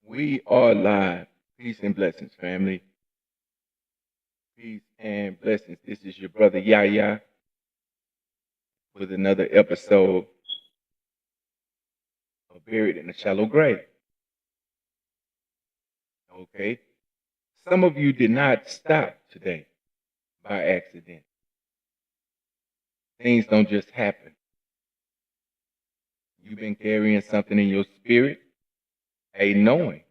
We are live. Peace and blessings, family. Peace and blessings. This is your brother Yaya with another episode of Buried in a Shallow Grave. Okay. Some of you did not stop today by accident. Things don't just happen. You've been carrying something in your spirit, a knowing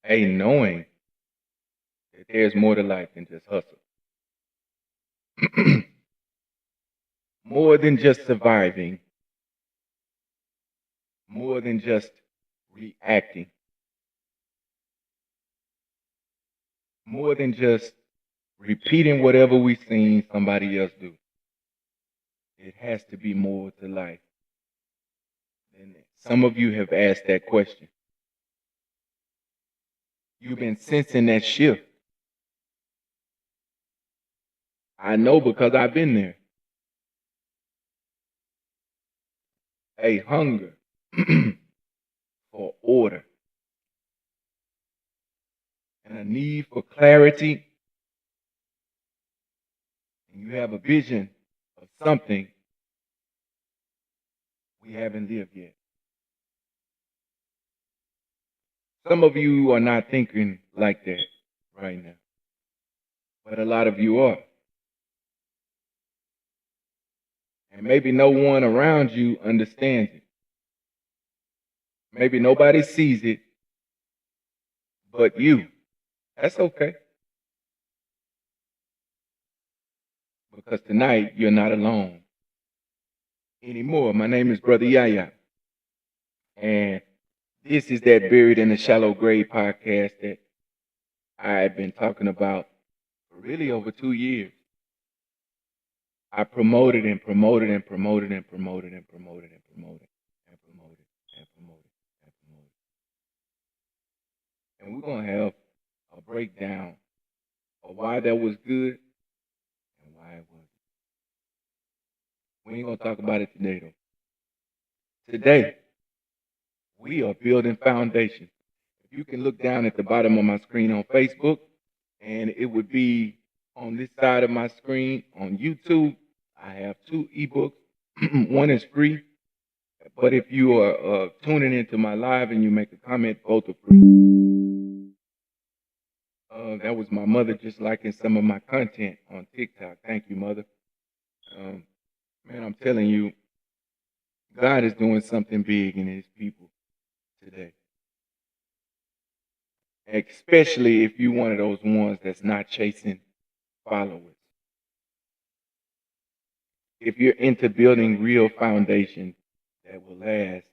that there's more to life than just hustle. More than just surviving, more than just reacting, more than just repeating whatever we've seen somebody else do. It has to be more to life than that. Some of you have asked that question. You've been sensing that shift. I know because I've been there. A hunger for order and a need for clarity. And you have a vision of something we haven't lived yet. Some of you are not thinking like that right now, but a lot of you are. And maybe no one around you understands it. Maybe nobody sees it but you. That's okay. Because tonight you're not alone anymore. My name is Brother Yaya. And this is that Buried in the Shallow Grave podcast that I've been talking about for really over 2 years. I promoted and promoted and promoted and promoted and promoted and promoted and promoted and promoted and promoted. And we're going to have a breakdown of why that was good and why it wasn't. We ain't going to talk about it today, though. Today, we are building foundation. If you can look down at the bottom of my screen on Facebook, and it would be on this side of my screen on YouTube. I have 2 ebooks. One is free, but if you are tuning into my live and you make a comment, both are free. That was my mother just liking some of my content on TikTok. Thank you, Mother. Man, I'm telling you, God is doing something big in His people today. Especially if you're one of those ones that's not chasing followers. If you're into building real foundation that will last,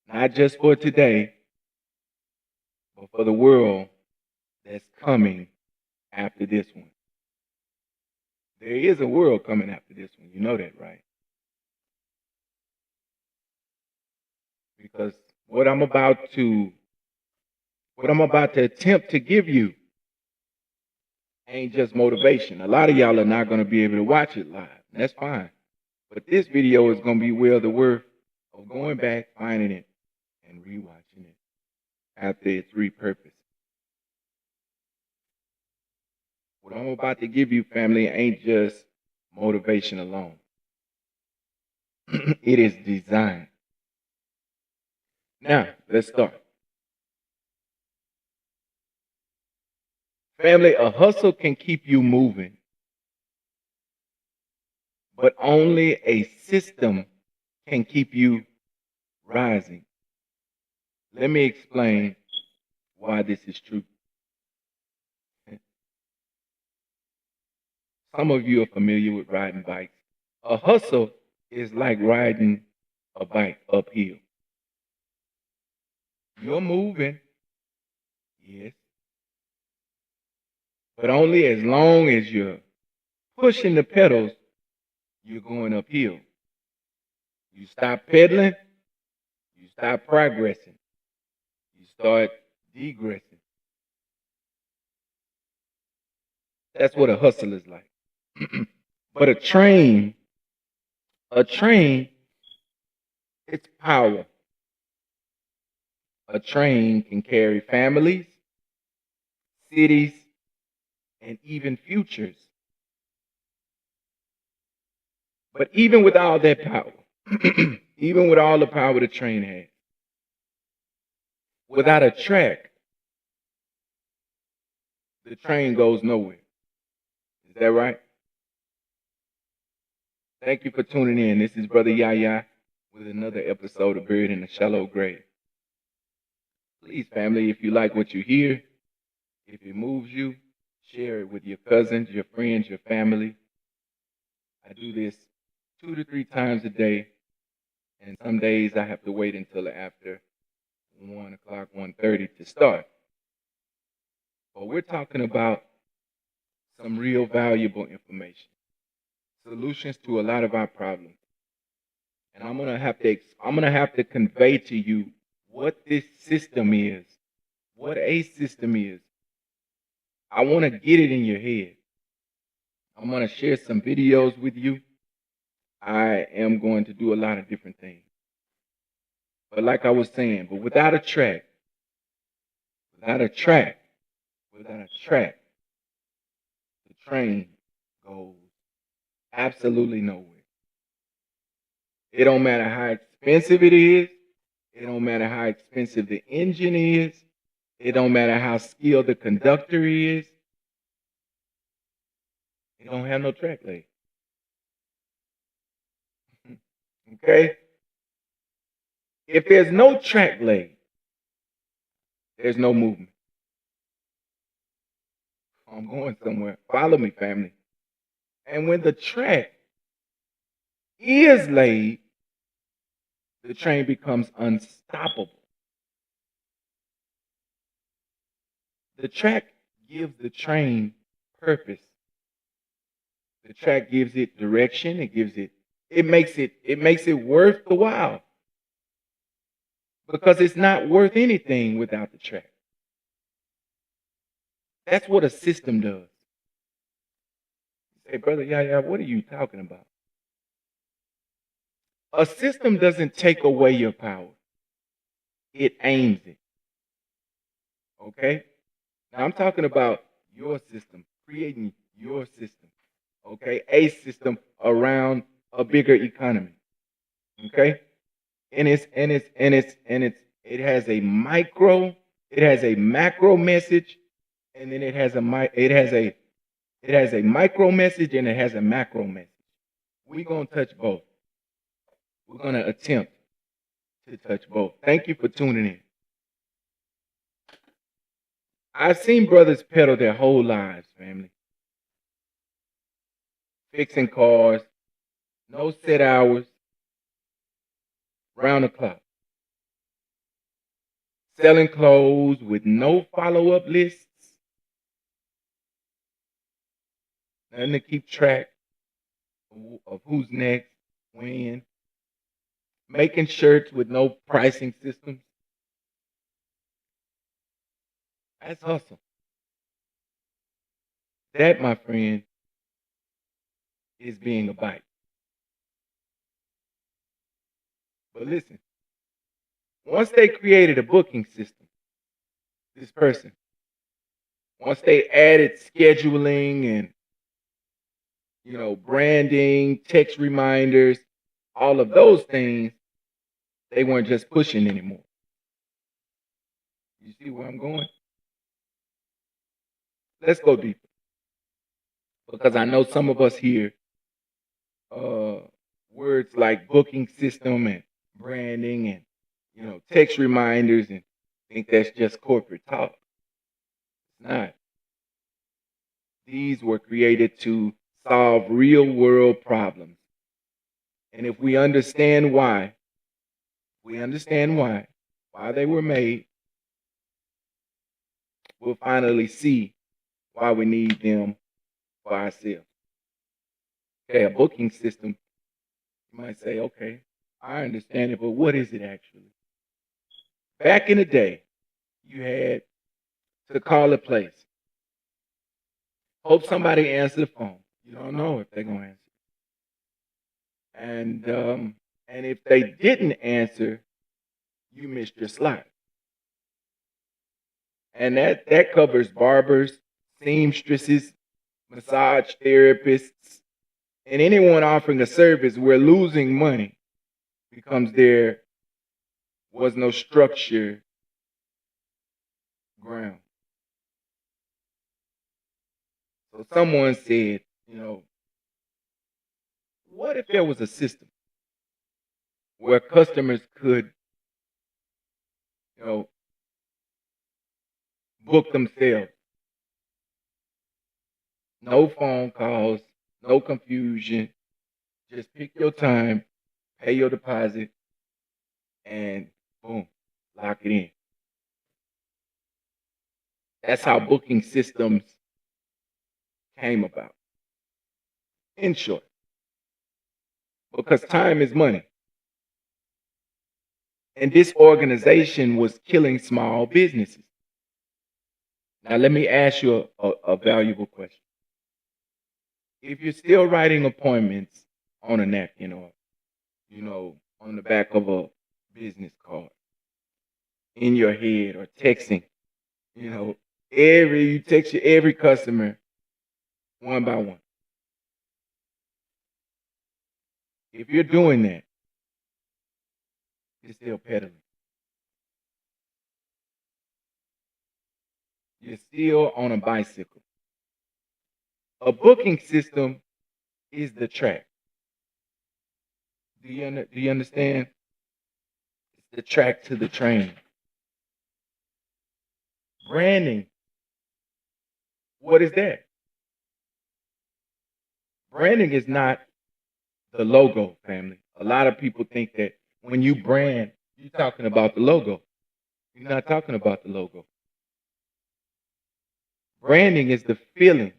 not just for today, but for the world that's coming after this one. There is a world coming after this one. You know that, right? Because what I'm about to attempt to give you ain't just motivation. A lot of y'all are not going to be able to watch it live. That's fine. But this video is going to be well the worth of going back, finding it, and rewatching it after it's repurposed. What I'm about to give you, family, ain't just motivation alone. It is design. Now, let's start. Family, a hustle can keep you moving, but only a system can keep you rising. Let me explain why this is true. Some of you are familiar with riding bikes. A hustle is like riding a bike uphill. You're moving, yes, but only as long as you're pushing the pedals, you're going uphill. You stop pedaling, you stop progressing, you start degressing. That's what a hustle is like. But a train, it's power. a train can carry families, cities, and even futures. But even with all that power, even with all the power the train has, without a track, the train goes nowhere. Is that right? Thank you for tuning in. This is Brother Yaya with another episode of Buried in a Shallow Grave. Please, family, if you like what you hear, if it moves you, share it with your cousins, your friends, your family. I do this 2 to 3 times a day, and some days I have to wait until after 1 o'clock, 1:30 to start. But we're talking about some real valuable information, solutions to a lot of our problems. And I'm gonna have to convey to you what this system is, what a system is. I want to get it in your head. I'm gonna share some videos with you. I am going to do a lot of different things. But like I was saying, but without a track, without a track, without a track, the train goes absolutely nowhere. It don't matter how expensive it is. It don't matter how expensive the engine is. It don't matter how skilled the conductor is. It don't have no track leg. Okay? If there's no track leg, there's no movement. I'm going somewhere. Follow me, family. And when the track is laid, the train becomes unstoppable. The track gives the train purpose. The track gives it direction. It makes it worth the while. Because it's not worth anything without the track. That's what a system does. You say, Brother Yaya, what are you talking about? A system doesn't take away your power. It aims it. Okay? Now I'm talking about your system, creating your system. Okay? A system around a bigger economy. Okay? It has a macro message, and then it has a micro message and it has a macro message. We're gonna touch both. We're gonna attempt to touch both. Thank you for tuning in. I've seen brothers pedal their whole lives, family. Fixing cars, no set hours, round the clock. Selling clothes with no follow-up lists. Nothing to keep track of who's next, when. Making shirts with no pricing systems. That's hustle. That, my friend, is being a bite. But listen, once they created a booking system, this person, once they added scheduling and branding, text reminders, all of those things, they weren't just pushing anymore. You see where I'm going? Let's go deeper. Because I know some of us hear words like booking system and branding and text reminders and think that's just corporate talk. It's not. These were created to solve real world problems. And if we understand why they were made, we'll finally see why we need them for ourselves. Okay, a booking system, you might say, okay, I understand it, but what is it actually? Back in the day, you had to call a place. Hope somebody answers the phone. You don't know if they're going to answer. And if they didn't answer, you missed your slot. And that covers barbers, seamstresses, massage therapists, and anyone offering a service where losing money becomes there was no structure ground. So someone said, what if there was a system where customers could, you know, book themselves? No phone calls, no confusion. Just pick your time, pay your deposit, and boom, lock it in. That's how booking systems came about. In short, because time is money. And this organization was killing small businesses. Now, let me ask you a valuable question. If you're still writing appointments on a napkin or, on the back of a business card, in your head or texting, you know, you text every customer one by one. If you're doing that, you're still peddling. You're still on a bicycle. A booking system is the track. Do you understand? It's the track to the train. Branding. What is that? Branding is not the logo, family. A lot of people think that when you brand, you're talking about the logo. You're not talking about the logo. Branding is the feeling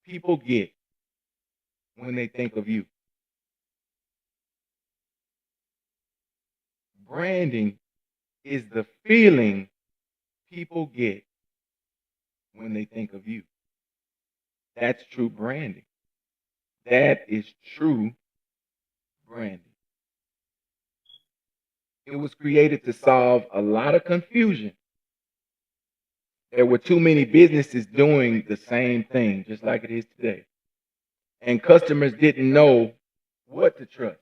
people get when they think of you. Branding is the feeling people get when they think of you. That's true branding. That is true branding. It was created to solve a lot of confusion. There were too many businesses doing the same thing, just like it is today. And customers didn't know what to trust.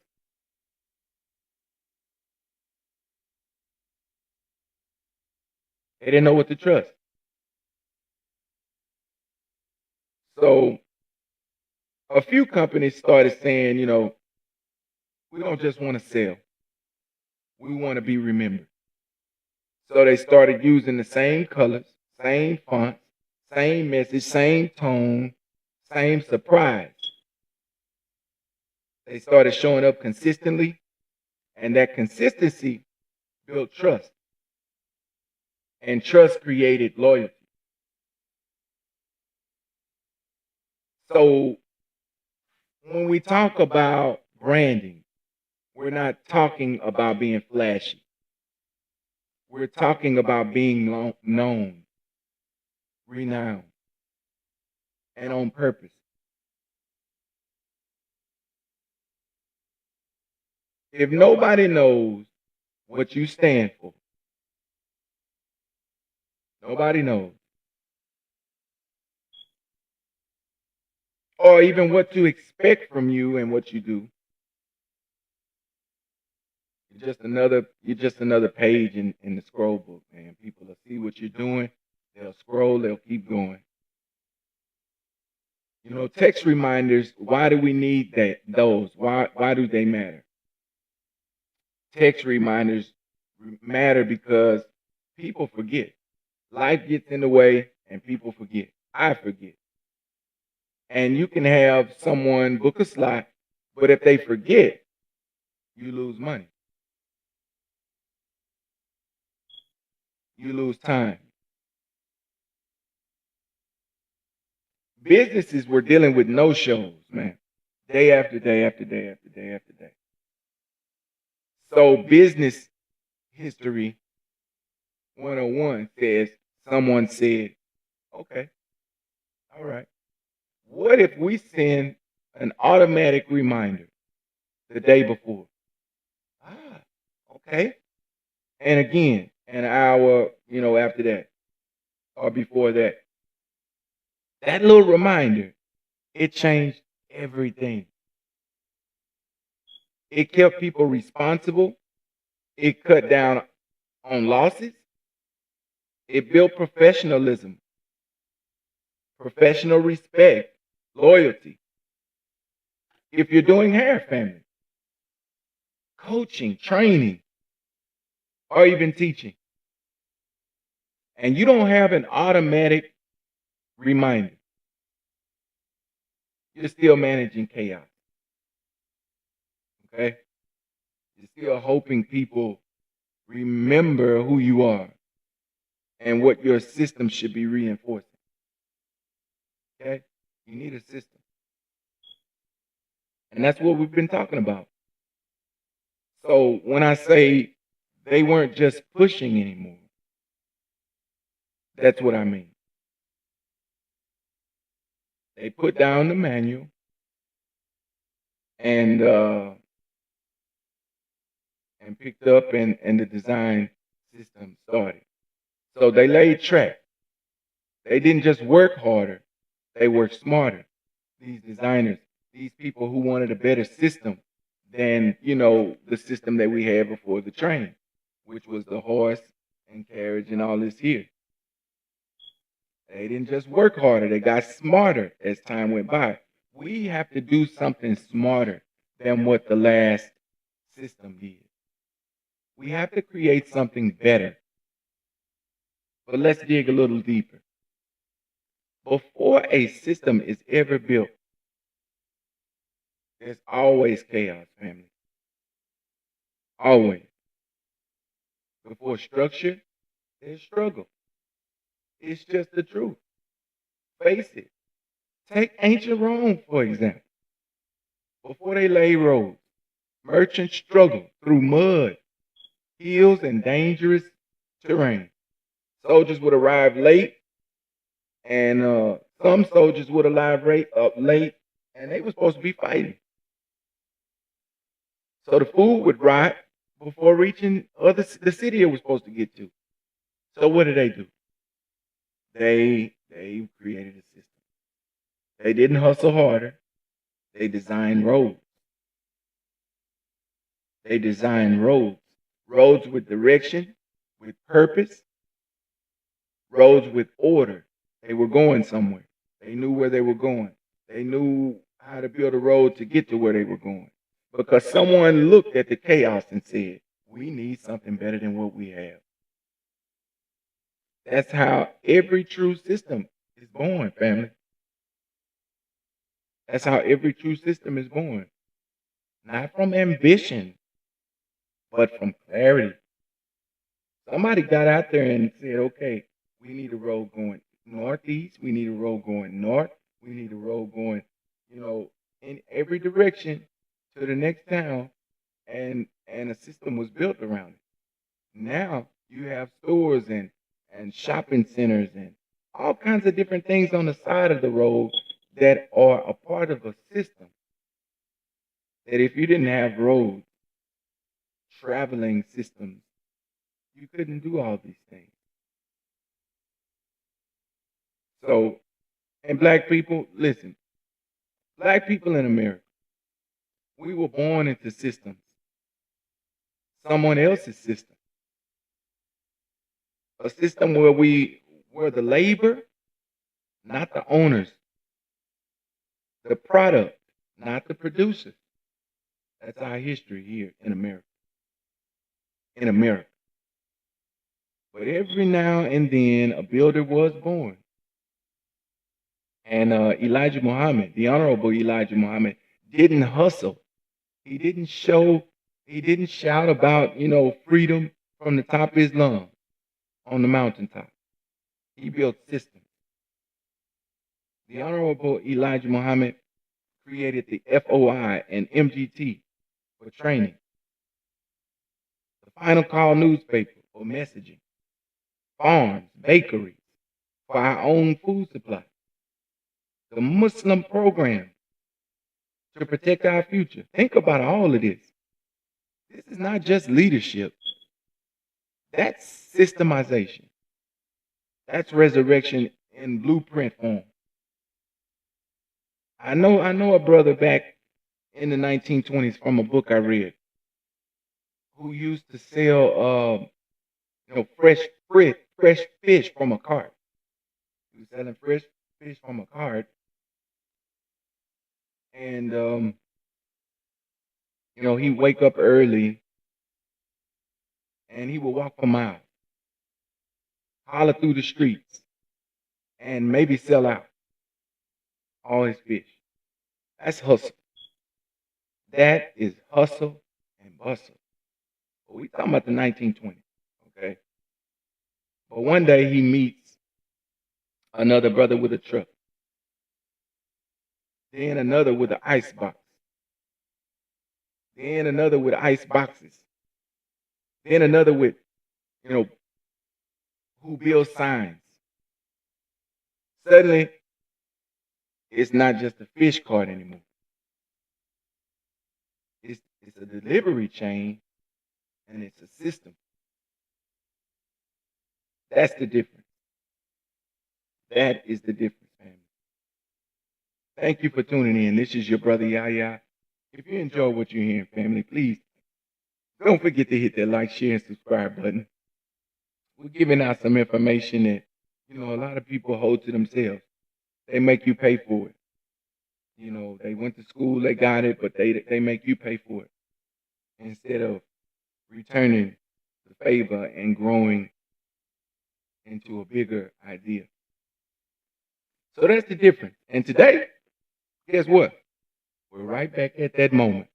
They didn't know what to trust. So a few companies started saying, we don't just want to sell. We want to be remembered. So they started using the same colors, same fonts, same message, same tone, same surprise. They started showing up consistently, and that consistency built trust. And trust created loyalty. So when we talk about branding, we're not talking about being flashy. We're talking about being known, renowned, and on purpose. If nobody knows what you stand for, nobody knows, or even what to expect from you and what you do, you're just another page in the scroll book, man. People will see what you're doing, they'll scroll, they'll keep going. Text reminders, why do we need those? Why do they matter? Text reminders matter because people forget. Life gets in the way and people forget. I forget. And you can have someone book a slot, but if they forget, you lose money. You lose time. Businesses were dealing with no shows, man. Day after day after day after day after day. So business history 101 says someone said, okay, all right. What if we send an automatic reminder the day before? Ah, okay. And again, an hour, after that. or before that. That little reminder, it changed everything. It kept people responsible. It cut down on losses. It built professionalism, professional respect, loyalty. If you're doing hair, family, coaching, training, or even teaching, and you don't have an automatic reminder, you're still managing chaos. Okay? You're still hoping people remember who you are and what your system should be reinforcing. Okay? You need a system. And that's what we've been talking about. So when I say they weren't just pushing anymore, that's what I mean. They put down the manual and picked up and the design system started. So they laid track. They didn't just work harder, they worked smarter. These designers, these people who wanted a better system than, the system that we had before the train, which was the horse and carriage and all this here. They didn't just work harder, they got smarter as time went by. We have to do something smarter than what the last system did. We have to create something better. But let's dig a little deeper. Before a system is ever built, there's always chaos, family. Always. Before structure, there's struggle. It's just the truth. Face it. Take ancient Rome, for example. Before they laid roads, merchants struggled through mud, hills, and dangerous terrain. Soldiers would arrive late, and some soldiers would arrive late, and they were supposed to be fighting. So the food would rot before reaching the city it was supposed to get to. So what did they do? They created a system. They didn't hustle harder. They designed roads. They designed roads. Roads with direction, with purpose, roads with order. They were going somewhere. They knew where they were going. They knew how to build a road to get to where they were going. Because someone looked at the chaos and said, we need something better than what we have. That's how every true system is born, family. That's how every true system is born. Not from ambition, but from clarity. Somebody got out there and said, okay, we need a road going northeast. We need a road going north. We need a road going, in every direction to the next town. And a system was built around it. Now you have stores and shopping centers and all kinds of different things on the side of the road that are a part of a system. That if you didn't have roads, traveling systems, you couldn't do all these things. So, and black people, listen, black people in America, we were born into systems, someone else's system. A system where we were the labor, not the owners. The product, not the producer. That's our history here in America. In America. But every now and then, a builder was born. And Elijah Muhammad, the Honorable Elijah Muhammad, didn't hustle. He didn't shout about, freedom from the top of his lungs on the mountaintop. He built systems. The Honorable Elijah Muhammad created the FOI and MGT for training, the Final Call newspaper for messaging, farms, bakeries for our own food supply, the Muslim program to protect our future. Think about all of this. This is not just leadership. That's systemization. That's resurrection in blueprint form. I know a brother back in the 1920s from a book I read who used to sell fresh fish from a cart. He was selling fresh fish from a cart, and he'd wake up early and he would walk for miles, holler through the streets, and maybe sell out all his fish. That's hustle. That is hustle and bustle. But we talking about the 1920s, okay? But one day he meets another brother with a truck, then another with an ice box, then another with ice boxes, then another with, you know, who builds signs. Suddenly, it's not just a fish cart anymore. It's a delivery chain and it's a system. That's the difference. That is the difference, family. Thank you for tuning in. This is your brother Yaya. If you enjoy what you're hearing, family, please don't forget to hit that like, share, and subscribe button. We're giving out some information that, a lot of people hold to themselves. They make you pay for it. They went to school, they got it, but they make you pay for it instead of returning the favor and growing into a bigger idea. So that's the difference. And today, guess what? We're right back at that moment.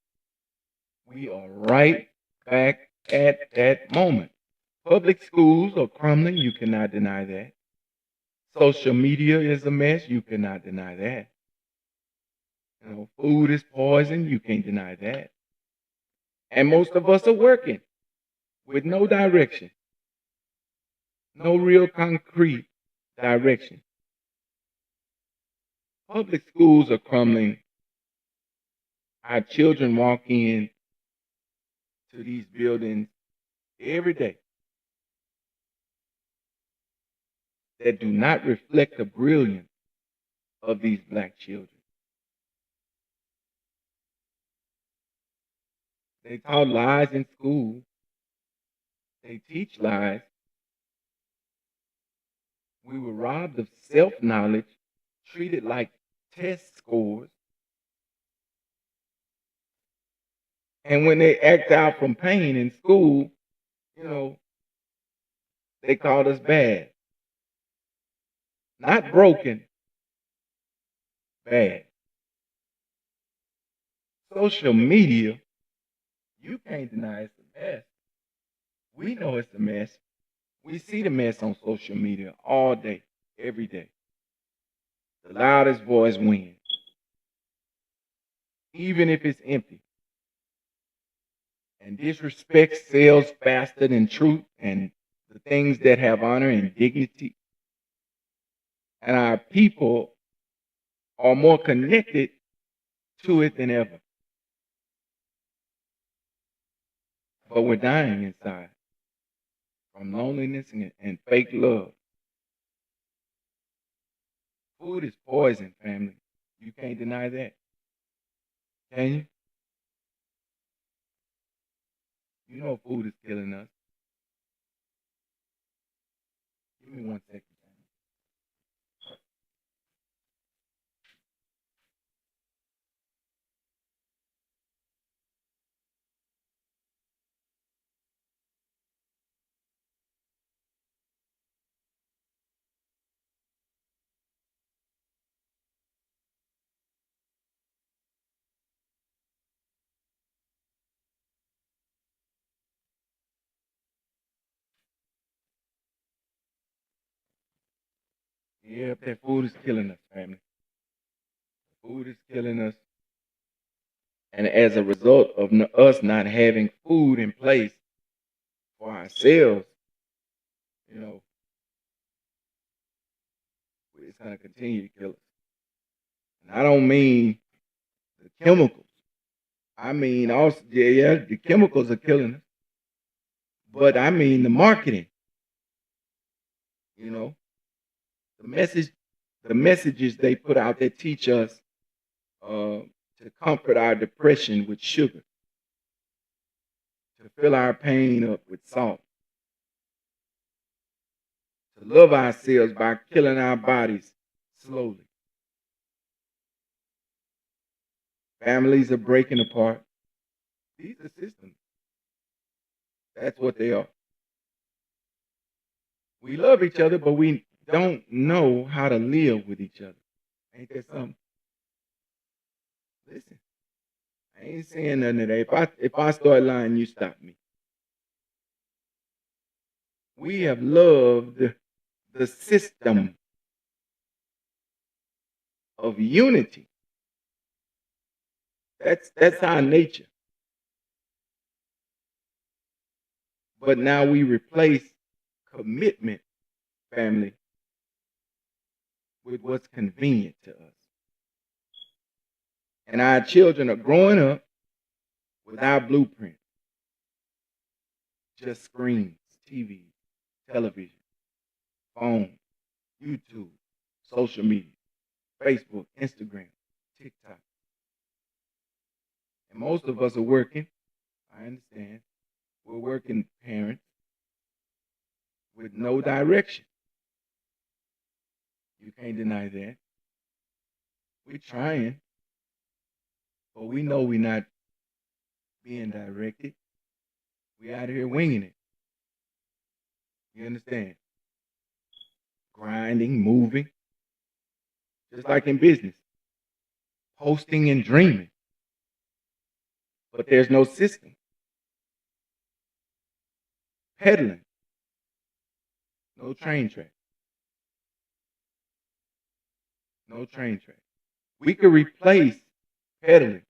We are right back at that moment. Public schools are crumbling. You cannot deny that. Social media is a mess. You cannot deny that. Food is poison. You can't deny that. And most of us are working with no direction, no real concrete direction. Public schools are crumbling. Our children walk in to these buildings every day that do not reflect the brilliance of these black children. They taught lies in school. They teach lies. We were robbed of self-knowledge, treated like test scores. And when they act out from pain in school, they called us bad. Not broken, bad. Social media, you can't deny it's a mess. We know it's a mess. We see the mess on social media all day, every day. The loudest voice wins, even if it's empty. And disrespect sells faster than truth and the things that have honor and dignity. And our people are more connected to it than ever. But we're dying inside from loneliness and fake love. Food is poison, family. You can't deny that. Can you? You know food is killing us. Give me 1 second. Yeah, that food is killing us, family. Food is killing us. And as a result of us not having food in place for ourselves, it's going to continue to kill us. And I don't mean the chemicals. I mean also, yeah, the chemicals are killing us. But I mean the marketing. the messages they put out that teach us to comfort our depression with sugar, to fill our pain up with salt, to love ourselves by killing our bodies slowly. Families are breaking apart. These are systems. That's what they are. We love each other, but we don't know how to live with each other. Ain't that something? Listen, I ain't saying nothing today. If I start lying, you stop me. We have loved the system of unity. That's our nature. But now we replace commitment, family, with what's convenient to us. And our children are growing up without blueprint. Just screens, TV, television, phone, YouTube, social media, Facebook, Instagram, TikTok. And most of us are working. I understand. We're working parents with no direction. You can't deny that. We're trying, but we know we're not being directed. We're out here winging it. You understand? Grinding, moving, just like in business. Posting and dreaming. But there's no system. Pedaling. No train track. No train track. We could replace pedaling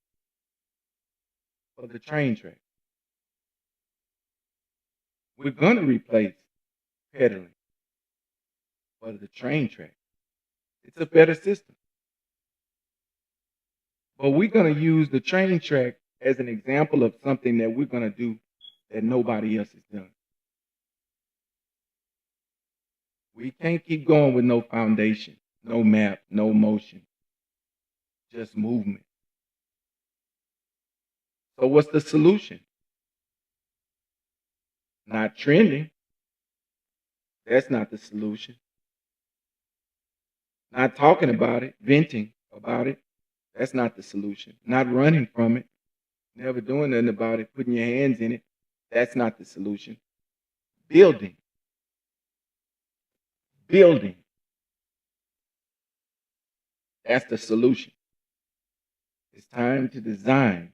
for the train track. We're going to replace pedaling for the train track. It's a better system. But we're going to use the train track as an example of something that we're going to do that nobody else has done. We can't keep going with no foundation, no map, no motion, just movement. So what's the solution? Not trending. That's not the solution. Not talking about it, venting about it. That's not the solution. Not running from it, never doing nothing about it, putting your hands in it. That's not the solution. Building. Building. That's the solution. It's time to design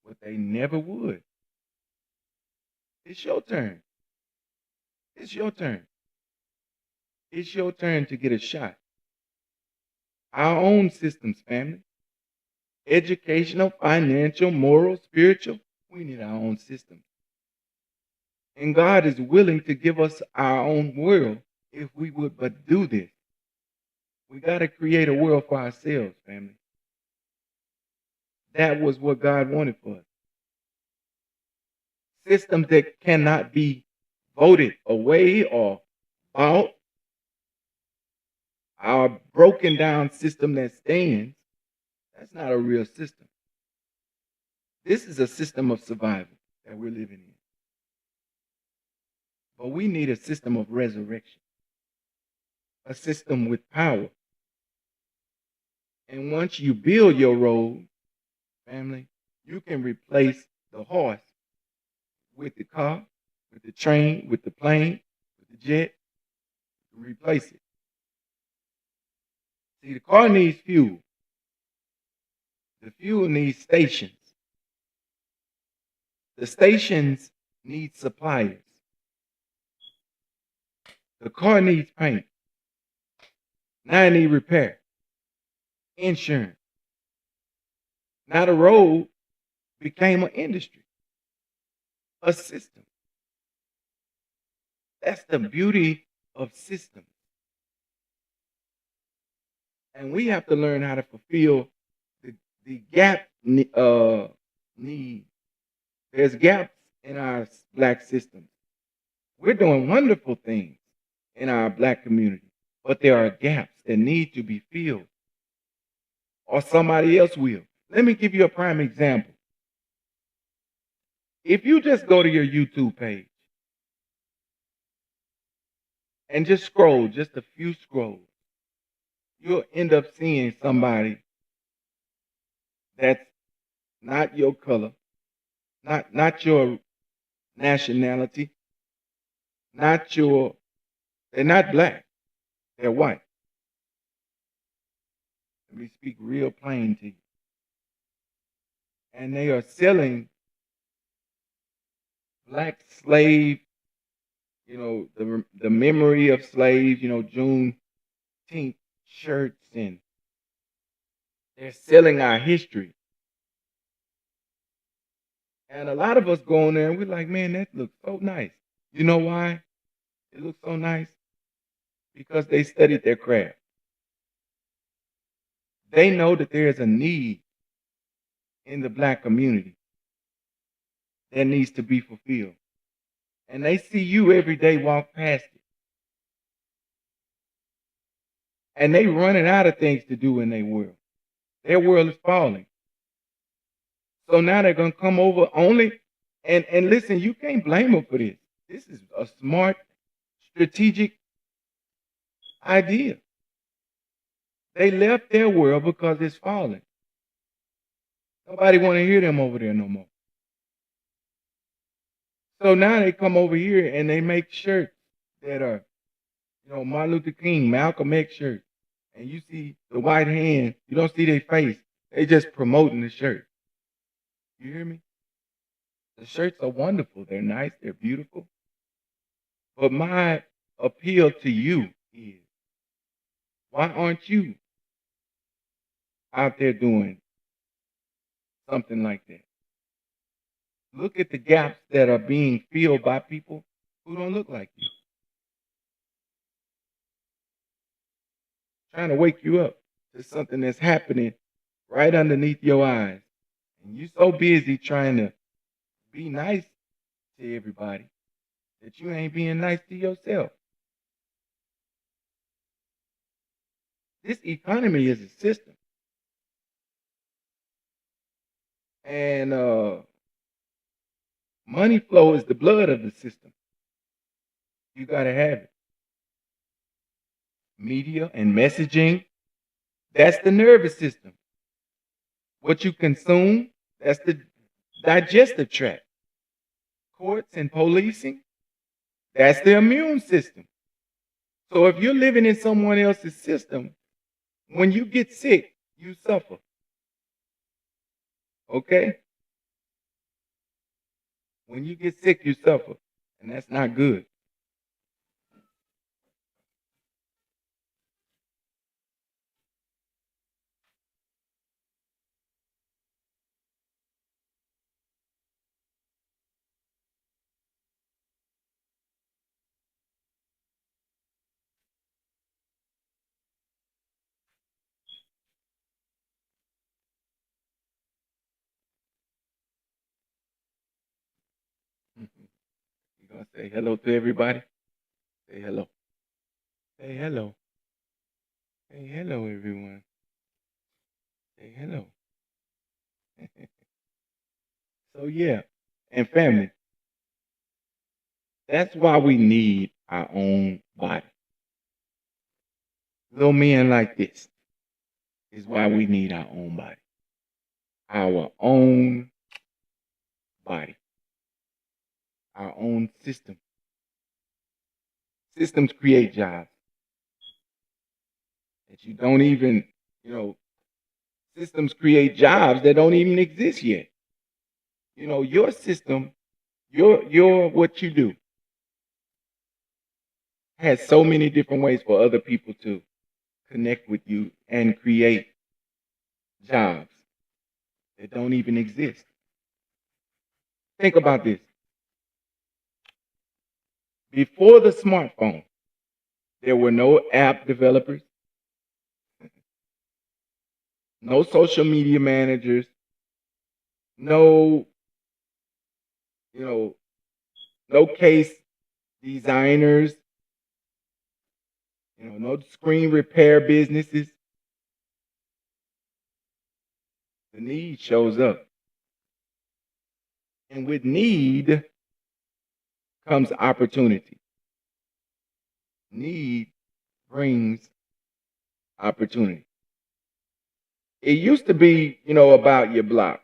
what they never would. It's your turn. It's your turn. It's your turn to get a shot. Our own systems, family. Educational, financial, moral, spiritual. We need our own system. And God is willing to give us our own world if we would but do this. We got to create a world for ourselves, family. That was what God wanted for us. Systems that cannot be voted away or bought. Our broken down system that stands, that's not a real system. This is a system of survival that we're living in. But we need a system of resurrection, a system with power. And once you build your road, family, you can replace the horse with the car, with the train, with the plane, with the jet. Replace it. See, the car needs fuel. The fuel needs stations. The stations need suppliers. The car needs paint. Now it needs repair. Insurance. Now the road became an industry. A system. That's the beauty of systems. And we have to learn how to fulfill the gap need. There's gaps in our black systems. We're doing wonderful things in our black community, but there are gaps that need to be filled, or somebody else will. Let me give you a prime example. If you just go to your YouTube page and just scroll, just a few scrolls, you'll end up seeing somebody that's not your color, not your nationality, they're not black, they're white. Let me speak real plain to you. And they are selling black slave, the memory of slaves, Juneteenth shirts, and they're selling our history. And a lot of us go in there and we're like, man, that looks so nice. You know why it looks so nice? Because they studied their craft. They know that there is a need in the black community that needs to be fulfilled. And they see you every day walk past it. And they running out of things to do in their world. Their world is falling. So now they're going to come over only, and listen, you can't blame them for this. This is a smart, strategic idea. They left their world because it's falling. Nobody want to hear them over there no more. So now they come over here and they make shirts that are, Martin Luther King, Malcolm X shirts. And you see the white hand, you don't see their face. They just promoting the shirt. You hear me? The shirts are wonderful. They're nice. They're beautiful. But my appeal to you is, why aren't you out there doing something like that? Look at the gaps that are being filled by people who don't look like you. Trying to wake you up to something that's happening right underneath your eyes. And you're so busy trying to be nice to everybody that you ain't being nice to yourself. This economy is a system. And money flow is the blood of the system. You got to have it. Media and messaging, that's the nervous system. What you consume, that's the digestive tract. Courts and policing, that's the immune system. So if you're living in someone else's system, when you get sick, you suffer. Okay? When you get sick, you suffer. And that's not good. You're going to say hello to everybody? Say hello. Say hello. Say hello, everyone. Say hello. So, yeah. And family, that's why we need our own body. Little men like this is why we need our own body. Our own body. Our own system. Systems create jobs that you don't even, systems create jobs that don't even exist yet. Your system, your what you do has so many different ways for other people to connect with you and create jobs that don't even exist. Think about this. Before the smartphone, there were no app developers, no social media managers, no case designers. No screen repair businesses. The need shows up. And with need comes opportunity. Need brings opportunity. It used to be, about your block,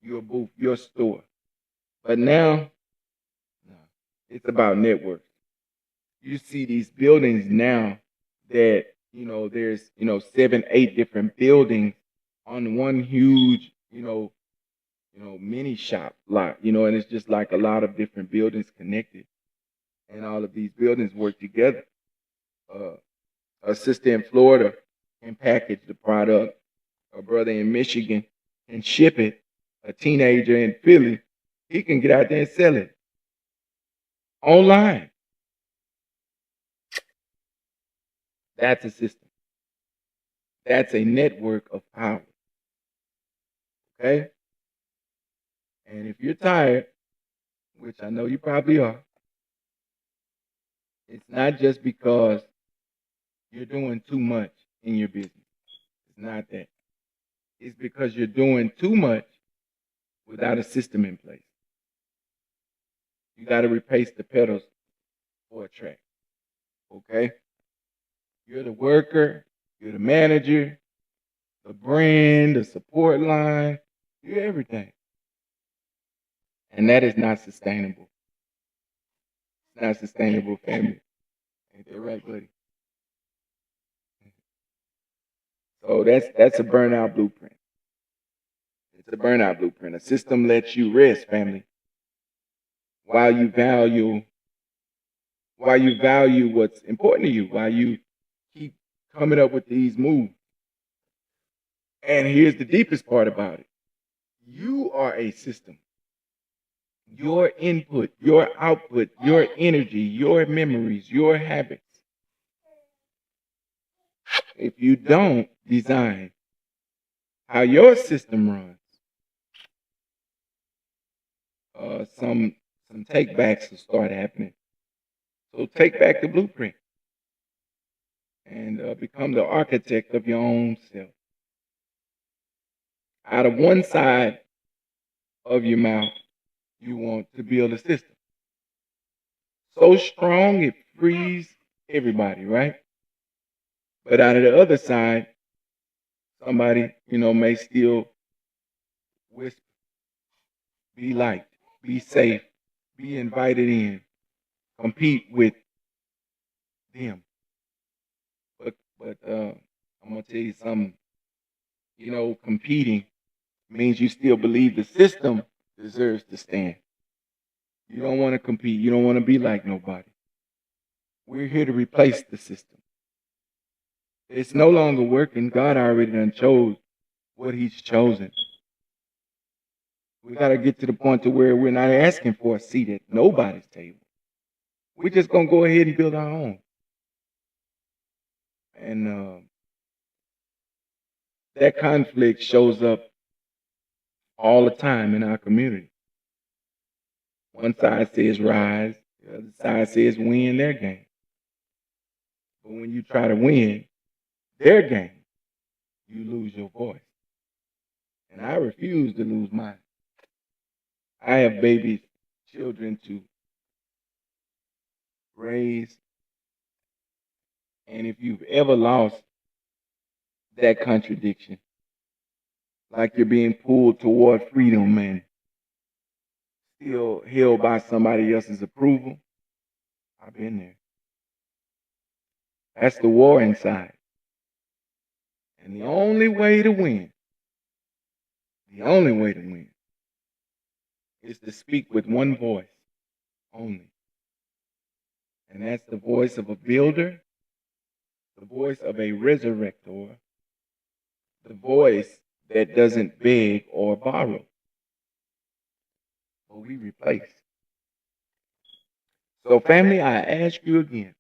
your booth, your store. But now, no, it's about networks. You see these buildings now that, there's, 7, 8 different buildings on one huge, mini shop lot, and it's just like a lot of different buildings connected. And all of these buildings work together. A sister in Florida can package the product. A brother in Michigan can ship it. A teenager in Philly, he can get out there and sell it online. That's a system. That's a network of power. Okay? And if you're tired, which I know you probably are, it's not just because you're doing too much in your business. It's not that. It's because you're doing too much without a system in place. You got to replace the pedals for a track. Okay? You're the worker, you're the manager, the brand, the support line, you're everything. And that is not sustainable. It's not sustainable, family. Ain't that right, buddy? So that's a burnout blueprint. It's a burnout blueprint. A system lets you rest, family, while you value what's important to you, while you keep coming up with these moves. And here's the deepest part about it. You are a system. Your input, your output, your energy, your memories, your habits. If you don't design how your system runs, some takebacks will start happening. So take back the blueprint and become the architect of your own self. Out of one side of your mouth, you want to build a system so strong it frees everybody, right? But out of the other side, somebody, may still whisper, be liked, be safe, be invited in, compete with them. But I'm gonna tell you something. Competing means you still believe the system deserves to stand. You don't want to compete. You don't want to be like nobody. We're here to replace the system. It's no longer working. God already done chose what He's chosen. We got to get to the point to where we're not asking for a seat at nobody's table. We're just going to go ahead and build our own. And that conflict shows up all the time in our community. One side says rise, the other side says win their game. But when you try to win their game, you lose your voice. And I refuse to lose mine. I have babies, children to raise. And if you've ever lost that contradiction, like you're being pulled toward freedom and still held by somebody else's approval, I've been there. That's the war inside. And the only way to win is to speak with one voice only. And that's the voice of a builder, the voice of a resurrector, the voice that doesn't beg or borrow, but we replace. So family, I ask you again,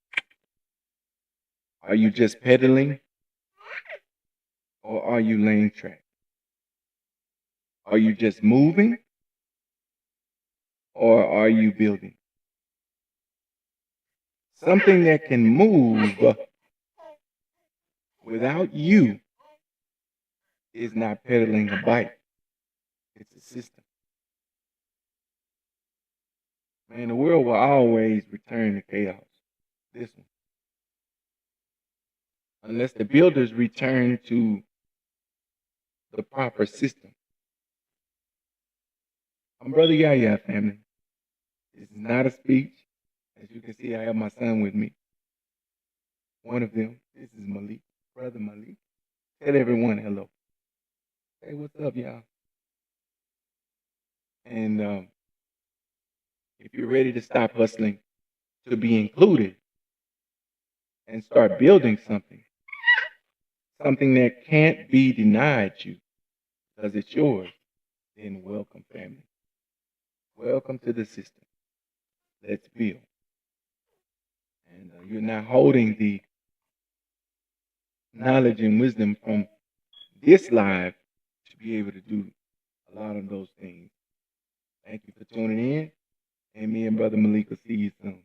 are you just pedaling or are you laying track? Are you just moving or are you building? Something that can move Without you, it's not pedaling a bike. It's a system. Man, the world will always return to chaos. This one. Unless the builders return to the proper system. I'm Brother Yaya, family. This is not a speech. As you can see, I have my son with me. One of them. This is Malik. Brother Malik. Tell everyone hello. Hey, what's up, y'all? And if you're ready to stop hustling to be included and start building something that can't be denied you because it's yours, then welcome, family. Welcome to the system. Let's build. And you're not holding the knowledge and wisdom from this live to be able to do a lot of those things. Thank you for tuning in. And me and Brother Malik will see you soon.